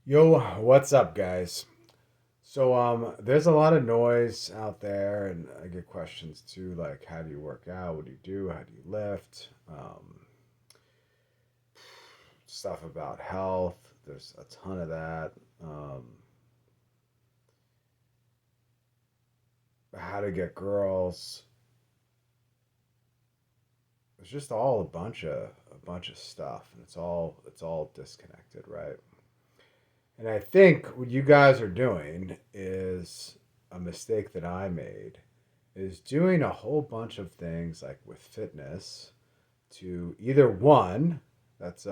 Yo, what's up, guys? There's a lot of noise out there, and I get questions too, like how do you work out? What do you do? How do you lift? Stuff about health. There's a ton of that. Um, how to get girls. It's just all a bunch of stuff, and it's all disconnected, right? And I think what you guys are doing is a mistake that I made is doing a whole bunch of things like with fitness to either one, that's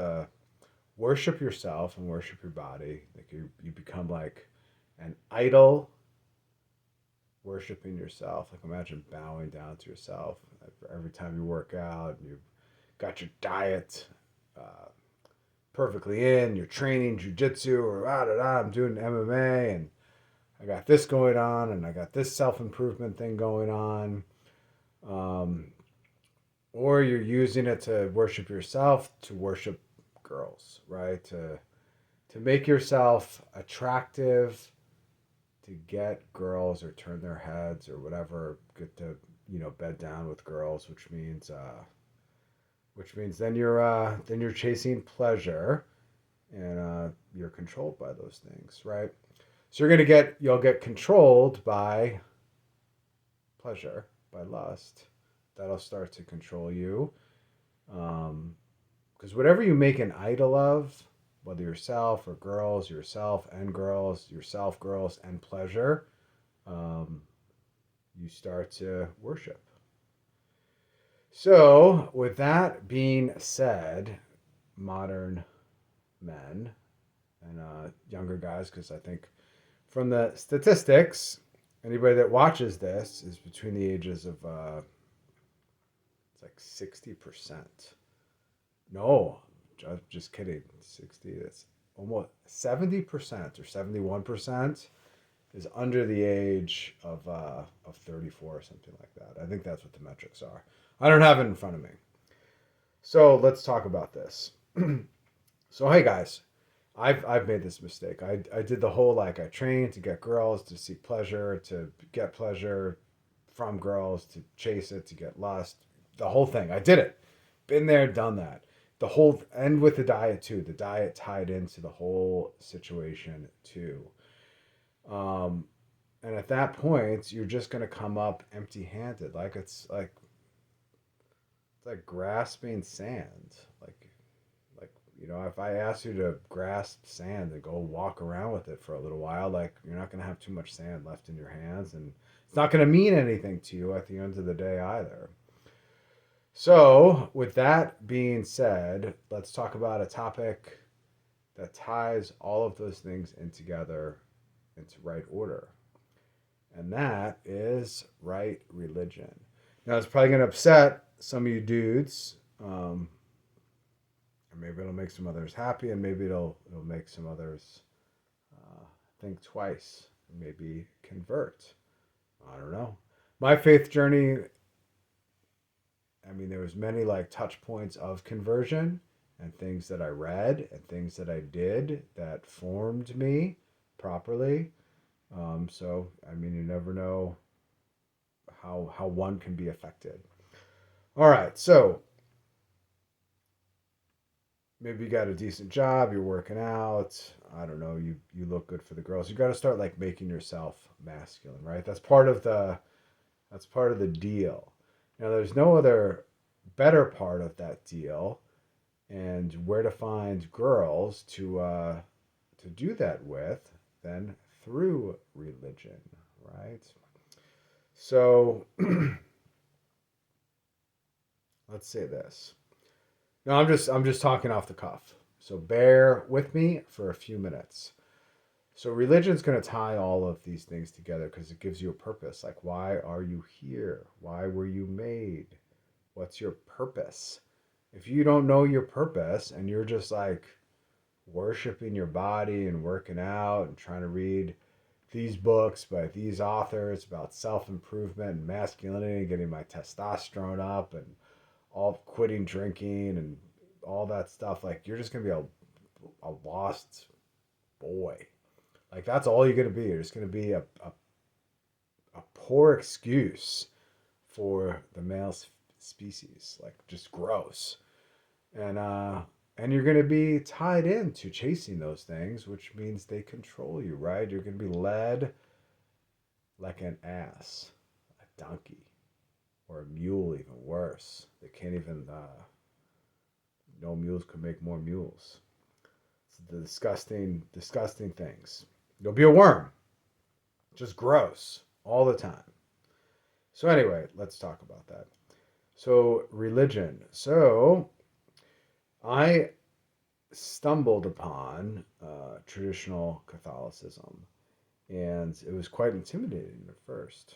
worship yourself and worship your body. Like you become like an idol worshiping yourself. Like imagine bowing down to yourself every time you work out and you've got your diet uh, perfectly in, you're training jujitsu or I'm doing MMA and I got this going on and I got this self improvement thing going on. Um, or you're using it to worship yourself, to worship girls, right? To make yourself attractive, to get girls or turn their heads or whatever, get to bed down with girls, which means then you're chasing pleasure and you're controlled by those things, right? So you'll get controlled by pleasure, by lust. That'll start to control you. Um, Because whatever you make an idol of, whether yourself or girls, yourself and girls, yourself, girls, and pleasure, um, you start to worship. So, with that being said, modern men and younger guys, because I think from the statistics, anybody that watches this is between the ages of, it's like 60%. No, just kidding. 60, that's almost 70% or 71% is under the age of 34 or something like that. I think that's what the metrics are. I don't have it in front of me. So let's talk about this. So hey guys, I've made this mistake. I did the whole like I trained to get girls, to seek pleasure, to get pleasure from girls, to chase it, to get lust. The whole thing. I did it. Been there, done that. The whole and with the diet too. The diet tied into the whole situation too. Um, and at that point, you're just gonna come up empty-handed. It's like grasping sand. Like if I ask you to grasp sand and go walk around with it for a little while, like you're not gonna have too much sand left in your hands, and it's not gonna mean anything to you at the end of the day either. So, with that being said, let's talk about a topic that ties all of those things in together into right order. And that is right religion. Now, it's probably going to upset some of you dudes. Or maybe it'll make some others happy, and maybe it'll make some others uh, think twice and maybe convert. I don't know. My faith journey, I mean, there was many like touch points of conversion and things that I read and things that I did that formed me properly. So I mean, you never know how one can be affected. All right, so maybe you got a decent job, you're working out. I don't know, you look good for the girls. You got to start like making yourself masculine, right? That's part of the deal. Now, there's no other better part of that deal and where to find girls to do that with than through religion, right? So let's say this. No, I'm just talking off the cuff. So bear with me for a few minutes. So religion's going to tie all of these things together because it gives you a purpose. Like why are you here? Why were you made? What's your purpose? If you don't know your purpose and you're just like worshiping your body and working out and trying to read these books by these authors about self-improvement and masculinity and getting my testosterone up and all quitting drinking and all that stuff, like you're just going to be a lost boy. Like that's all you're gonna be. You're just gonna be a poor excuse for the male species. Like just gross. And you're gonna be tied into chasing those things, which means they control you, right? You're gonna be led like an ass, a donkey, or a mule, even worse. They can't even. No mules could make more mules. It's the disgusting, disgusting things. You'll be a worm, just gross all the time. So anyway, let's talk about that. So religion. So I stumbled upon traditional Catholicism, and it was quite intimidating at first.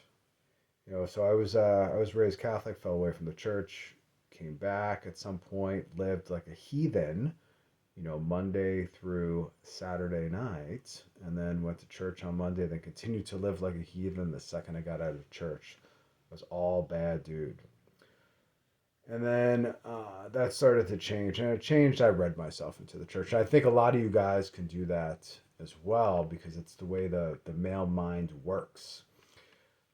So I was raised Catholic, fell away from the church, came back at some point, lived like a heathen, Monday through Saturday night, and then went to church on Monday, then continued to live like a heathen the second I got out of church. I was all bad, dude. And then that started to change, and it changed. I read myself into the church. And I think a lot of you guys can do that as well because it's the way the male mind works.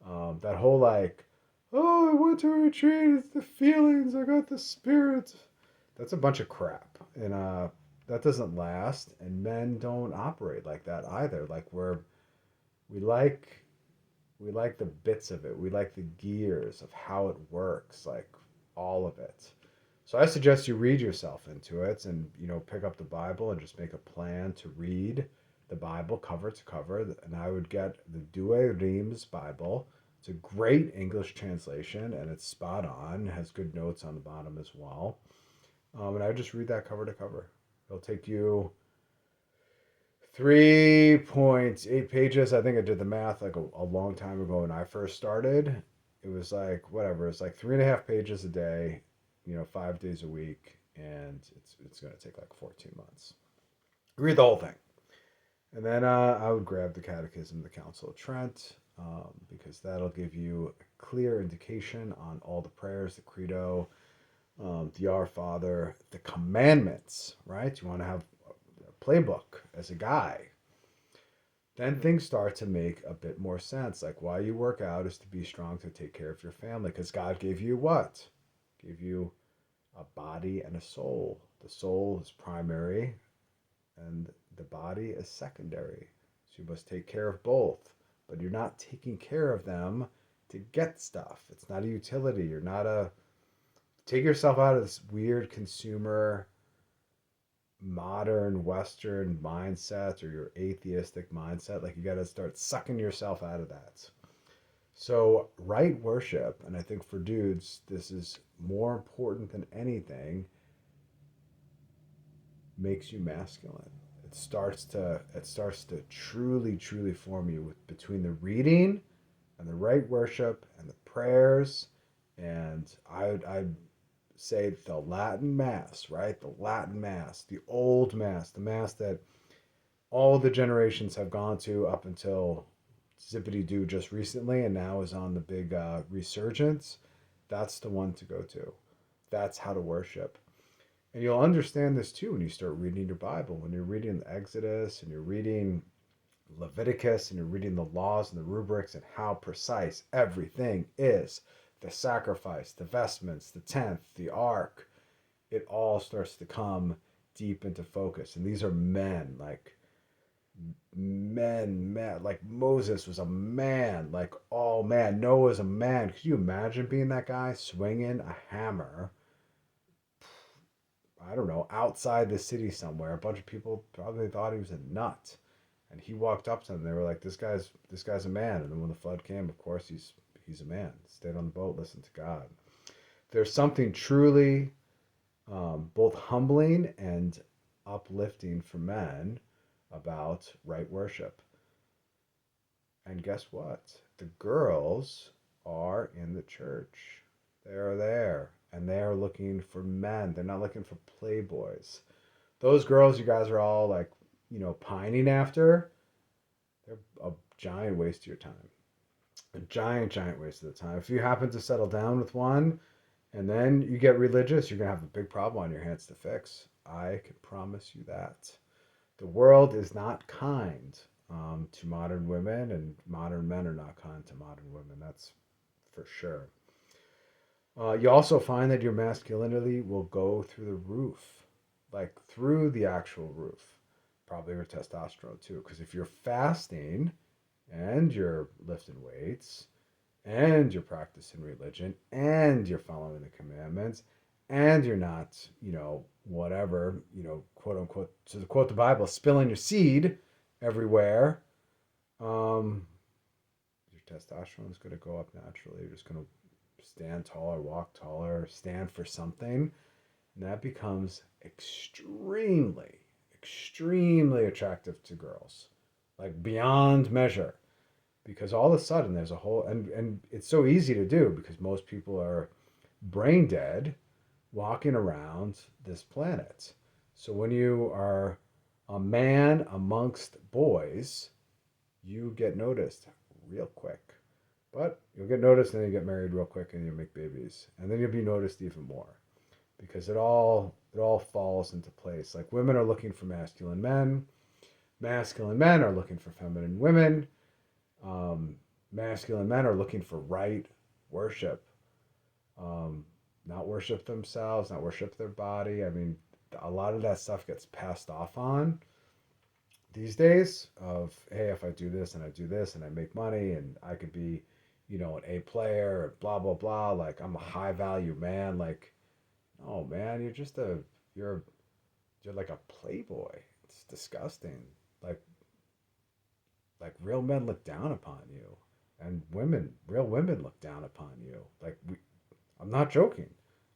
That whole like, oh, I went to a retreat. It's the feelings. I got the spirit. That's a bunch of crap, and that doesn't last. And men don't operate like that either. Like we like we like the bits of it. We like the gears of how it works, like all of it. So I suggest you read yourself into it and pick up the Bible and just make a plan to read the Bible cover to cover. And I would get the Douay Rheims Bible. It's a great English translation and it's spot on. It has good notes on the bottom as well. And I would just read that cover to cover. It'll take you 3.8 pages. I think I did the math like a long time ago when I first started. It was like whatever. It's like 3.5 pages a day, 5 days a week, and it's gonna take like 14 months. Read the whole thing, and then I would grab the Catechism, the Council of Trent, because that'll give you a clear indication on all the prayers, the Credo, the Our Father, the commandments. Right? You want to have a playbook as a guy. Then things start to make a bit more sense. Like why you work out is to be strong to take care of your family. Because God gave you what? Gave you a body and a soul. The soul is primary and the body is secondary. So you must take care of both. But you're not taking care of them to get stuff. It's not a utility. You're not a. Take yourself out of this weird consumer modern Western mindset or your atheistic mindset. Like you got to start sucking yourself out of that. So, right worship, and I think for dudes, this is more important than anything, makes you masculine. It starts to truly, truly form you between the reading and the right worship and the prayers. And I'd say the Latin Mass, right? The Latin Mass, the old Mass, the Mass that all the generations have gone to up until Zippity Doo just recently and now is on the big resurgence. That's the one to go to. That's how to worship. And you'll understand this too when you start reading your Bible. When you're reading the Exodus and you're reading Leviticus and you're reading the laws and the rubrics and how precise everything is, the sacrifice, the vestments, the tenth, the ark, it all starts to come deep into focus. And these are men, like men, like Moses was a man, like all man. Noah was a man. Could you imagine being that guy swinging a hammer? I don't know, outside the city somewhere. A bunch of people probably thought he was a nut, and he walked up to them. They were like, "This guy's a man." And then when the flood came, of course, he's a man. Stayed on the boat, listened to God. There's something truly both humbling and uplifting for men about right worship. And guess what? The girls are in the church. They are there. And they are looking for men. They're not looking for playboys. Those girls you guys are all like, pining after, they're a giant waste of your time. A giant, giant waste of the time. If you happen to settle down with one and then you get religious, you're going to have a big problem on your hands to fix. I can promise you that. The world is not kind to modern women, and modern men are not kind to modern women. That's for sure. You also find that your masculinity will go through the roof, like through the actual roof. Probably your testosterone too, because if you're fasting and you're lifting weights and you're practicing religion and you're following the commandments and you're not, whatever, quote unquote, to quote the Bible, spilling your seed everywhere, um, your testosterone is going to go up naturally. You're just going to stand taller, walk taller, stand for something. And that becomes extremely, extremely attractive to girls, like beyond measure. Because all of a sudden there's a whole, and it's so easy to do because most people are brain dead walking around this planet. So when you are a man amongst boys, you get noticed real quick. But you'll get noticed and then you get married real quick and you make babies. And then you'll be noticed even more because it all falls into place. Like women are looking for masculine men are looking for feminine women, um, masculine men are looking for right worship, um, not worship themselves, not worship their body. I mean, a lot of that stuff gets passed off on these days of, hey, if I do this and I do this and I make money and I could be, an A player, blah, blah, blah. Like I'm a high value man. Like, oh man, you're you're like a playboy. It's disgusting. Like real men look down upon you, and real women look down upon you. I'm not joking.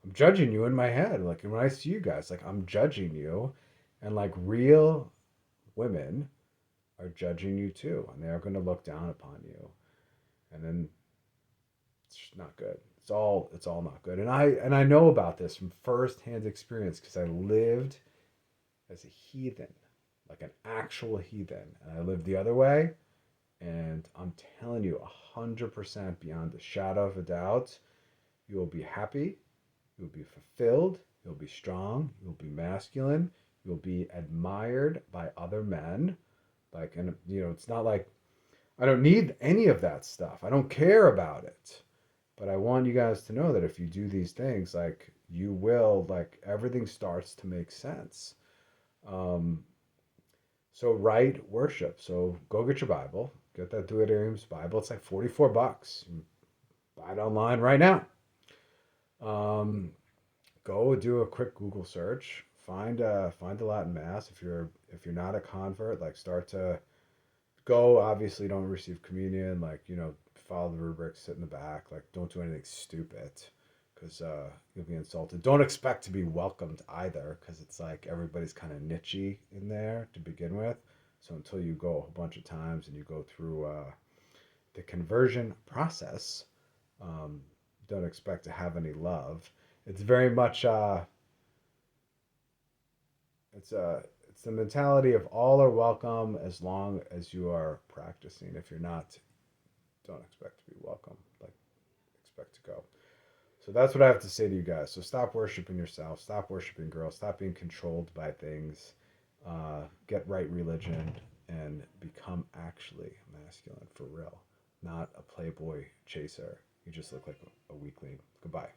I'm judging you in my head. Like when I see you guys, like I'm judging you, and like real women are judging you too, and they are going to look down upon you, and then it's just not good. It's all not good. And I know about this from firsthand experience because I lived as a heathen, like an actual heathen, and I lived the other way. And I'm telling you, 100% beyond a shadow of a doubt, you will be happy, you'll be fulfilled, you'll be strong, you'll be masculine, you'll be admired by other men. And it's not like I don't need any of that stuff. I don't care about it. But I want you guys to know that if you do these things, like you will, like everything starts to make sense. Um, so right worship. So go get your Bible. Get that Do It Ames Bible. It's like $44. Buy it online right now. Um, Go do a quick Google search. Find the Latin Mass. If you're not a convert, like start to go. Obviously, don't receive communion. Like follow the rubric. Sit in the back. Like don't do anything stupid, because you'll be insulted. Don't expect to be welcomed either, because it's like everybody's kind of nichey in there to begin with. So until you go a whole bunch of times and you go through the conversion process, um, don't expect to have any love. It's very much it's the mentality of all are welcome as long as you are practicing. If you're not, don't expect to be welcome. Like expect to go. So that's what I have to say to you guys. So stop worshiping yourself. Stop worshiping girls. Stop being controlled by things. Get right religion and become actually masculine for real, not a playboy chaser. You just look like a weakling. Goodbye.